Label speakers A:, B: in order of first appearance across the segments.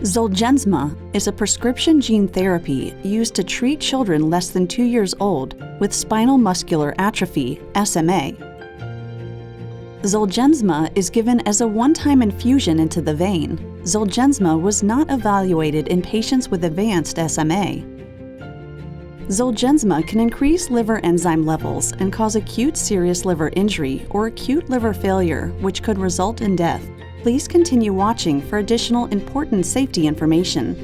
A: ZOLGENSMA is a prescription gene therapy used to treat children less than 2 years old with spinal muscular atrophy, SMA. ZOLGENSMA is given as a one-time infusion into the vein. ZOLGENSMA was not evaluated in patients with advanced SMA. ZOLGENSMA can increase liver enzyme levels and cause acute serious liver injury or acute liver failure, which could result in death. Please continue watching for additional important safety information.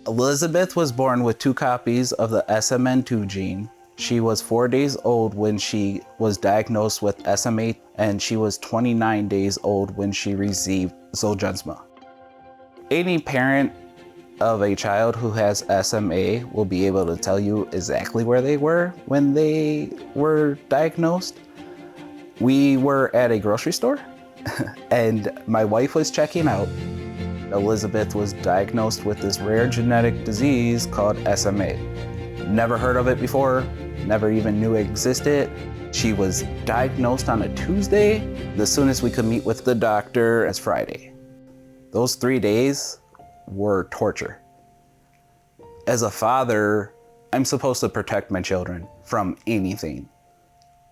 B: Elizabeth was born with 2 copies of the SMN2 gene. She was 4 days old when she was diagnosed with SMA, and she was 29 days old when she received ZOLGENSMA. Any parent of a child who has SMA will be able to tell you exactly where they were when they were diagnosed. We were at a grocery store and my wife was checking out. Elizabeth was diagnosed with this rare genetic disease called SMA. Never heard of it before, never even knew it existed. She was diagnosed on a Tuesday. The soonest we could meet with the doctor is Friday. Those 3 days were torture. As a father, I'm supposed to protect my children from anything.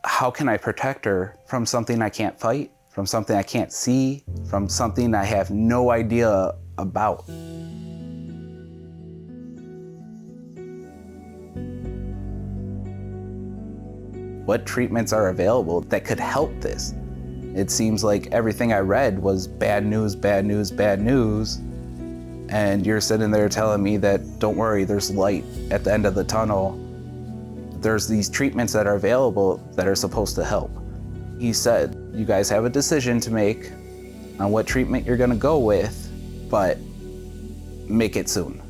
B: How can I protect her from something I can't fight, from something I can't see, from something I have no idea about? What treatments are available that could help this? It seems like everything I read was bad news, bad news, bad news. And you're sitting there telling me that, don't worry, there's light at the end of the tunnel. There's these treatments that are available that are supposed to help. He said, you guys have a decision to make on what treatment you're gonna go with, but make it soon.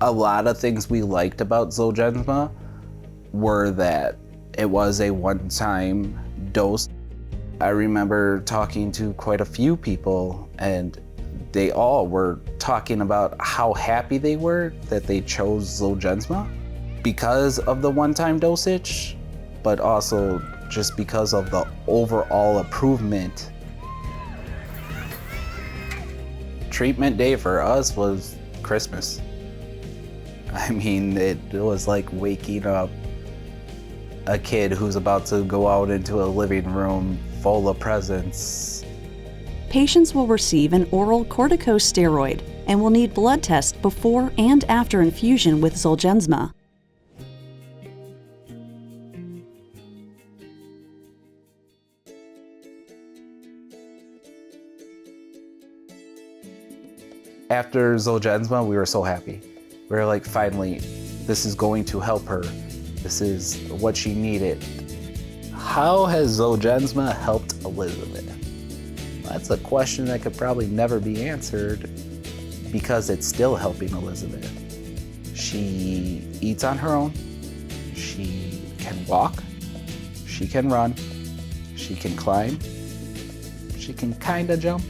B: A lot of things we liked about ZOLGENSMA were that it was a one-time dose. I remember talking to quite a few people and they all were talking about how happy they were that they chose ZOLGENSMA because of the one-time dosage, but also just because of the overall improvement. Treatment day for us was Christmas. I mean, it was like waking up a kid who's about to go out into a living room full of presents.
A: Patients will receive an oral corticosteroid and will need blood tests before and after infusion with ZOLGENSMA.
B: After ZOLGENSMA, we were so happy. We were like, finally, this is going to help her. This is what she needed. How has ZOLGENSMA helped Elizabeth? That's a question that could probably never be answered because it's still helping Elizabeth. She eats on her own. She can walk. She can run. She can climb. She can kinda jump.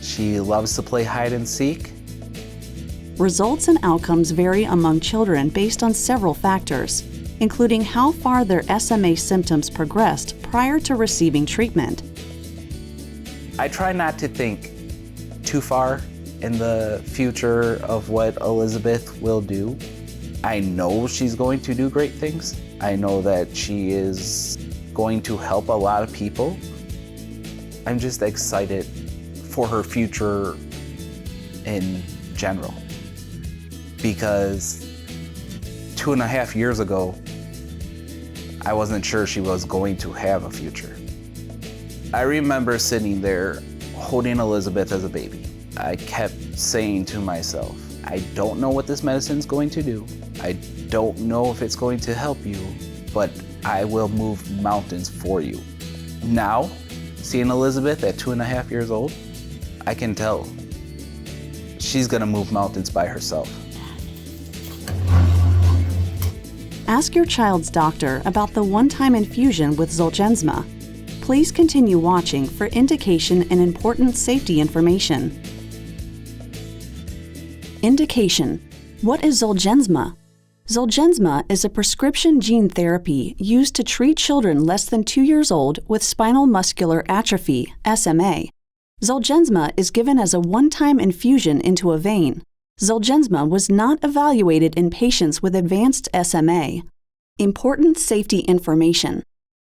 B: She loves to play hide and seek.
A: Results and outcomes vary among children based on several factors, including how far their SMA symptoms progressed prior to receiving treatment.
B: I try not to think too far in the future of what Elizabeth will do. I know she's going to do great things. I know that she is going to help a lot of people. I'm just excited for her future in general. Because 2.5 years ago, I wasn't sure she was going to have a future. I remember sitting there holding Elizabeth as a baby. I kept saying to myself, I don't know what this medicine's going to do. I don't know if it's going to help you, but I will move mountains for you. Now, seeing Elizabeth at 2.5 years old, I can tell she's gonna move mountains by herself.
A: Ask your child's doctor about the one-time infusion with ZOLGENSMA. Please continue watching for indication and important safety information. Indication. What is ZOLGENSMA? ZOLGENSMA is a prescription gene therapy used to treat children less than 2 years old with spinal muscular atrophy, SMA. ZOLGENSMA is given as a one-time infusion into a vein. ZOLGENSMA was not evaluated in patients with advanced SMA. Important safety information.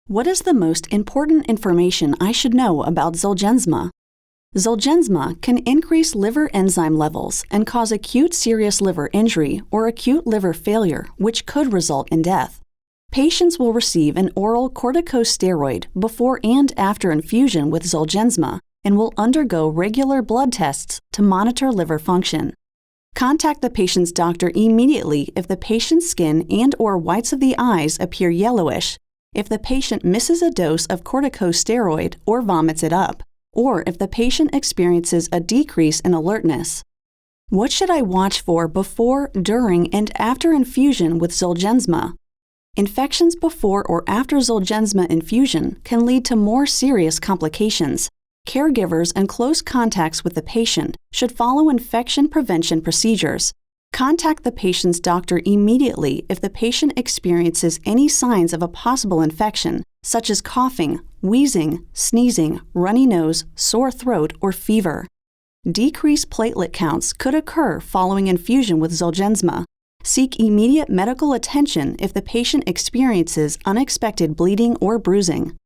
A: What is the most important information I should know about ZOLGENSMA? ZOLGENSMA can increase liver enzyme levels and cause acute serious liver injury or acute liver failure, which could result in death. Patients will receive an oral corticosteroid before and after infusion with ZOLGENSMA and will undergo regular blood tests to monitor liver function. Contact the patient's doctor immediately if the patient's skin and/or whites of the eyes appear yellowish, if the patient misses a dose of corticosteroid or vomits it up, or if the patient experiences a decrease in alertness. What should I watch for before, during, and after infusion with ZOLGENSMA? Infections before or after ZOLGENSMA infusion can lead to more serious complications. Caregivers and close contacts with the patient should follow infection prevention procedures. Contact the patient's doctor immediately if the patient experiences any signs of a possible infection, such as coughing, wheezing, sneezing, runny nose, sore throat, or fever. Decreased platelet counts could occur following infusion with ZOLGENSMA. Seek immediate medical attention if the patient experiences unexpected bleeding or bruising.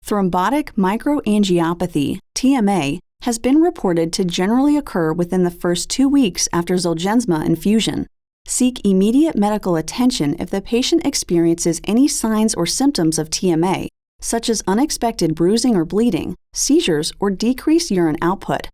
A: Thrombotic microangiopathy, TMA, has been reported to generally occur within the first 2 weeks after ZOLGENSMA infusion. Seek immediate medical attention if the patient experiences any signs or symptoms of TMA, such as unexpected bruising or bleeding, seizures, or decreased urine output.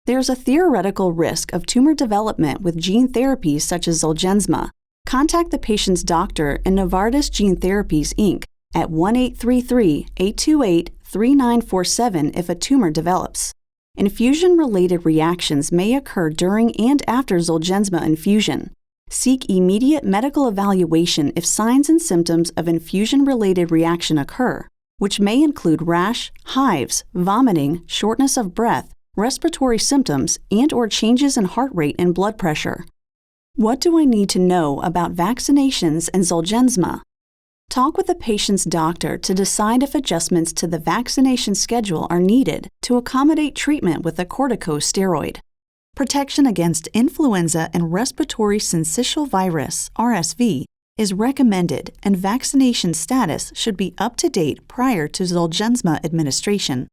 A: There is a theoretical risk of tumor development with gene therapies such as ZOLGENSMA. Contact the patient's doctor and Novartis Gene Therapies, Inc. at 1-833-828-3947 if a tumor develops. Infusion-related reactions may occur during and after ZOLGENSMA infusion. Seek immediate medical evaluation if signs and symptoms of infusion-related reaction occur, which may include rash, hives, vomiting, shortness of breath, respiratory symptoms, and/or changes in heart rate and blood pressure. What do I need to know about vaccinations and ZOLGENSMA? Talk with the patient's doctor to decide if adjustments to the vaccination schedule are needed to accommodate treatment with a corticosteroid. Protection against influenza and respiratory syncytial virus, RSV, is recommended, and vaccination status should be up to date prior to ZOLGENSMA administration.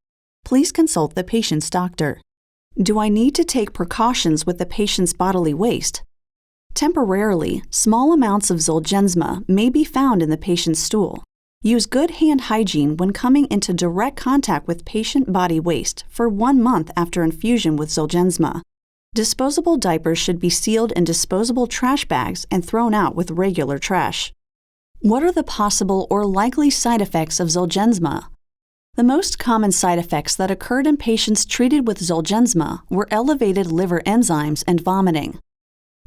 A: Please consult the patient's doctor. Do I need to take precautions with the patient's bodily waste? Temporarily, small amounts of ZOLGENSMA may be found in the patient's stool. Use good hand hygiene when coming into direct contact with patient body waste for 1 month after infusion with ZOLGENSMA. Disposable diapers should be sealed in disposable trash bags and thrown out with regular trash. What are the possible or likely side effects of ZOLGENSMA? The most common side effects that occurred in patients treated with ZOLGENSMA were elevated liver enzymes and vomiting.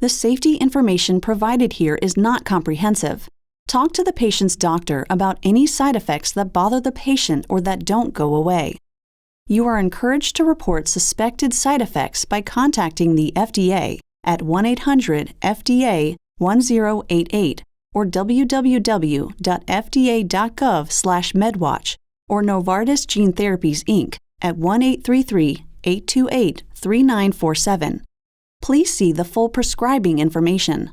A: The safety information provided here is not comprehensive. Talk to the patient's doctor about any side effects that bother the patient or that don't go away. You are encouraged to report suspected side effects by contacting the FDA at 1-800-FDA-1088 or www.fda.gov/medwatch or Novartis Gene Therapies, Inc. at 1-833-828-3947. Please see the full prescribing information.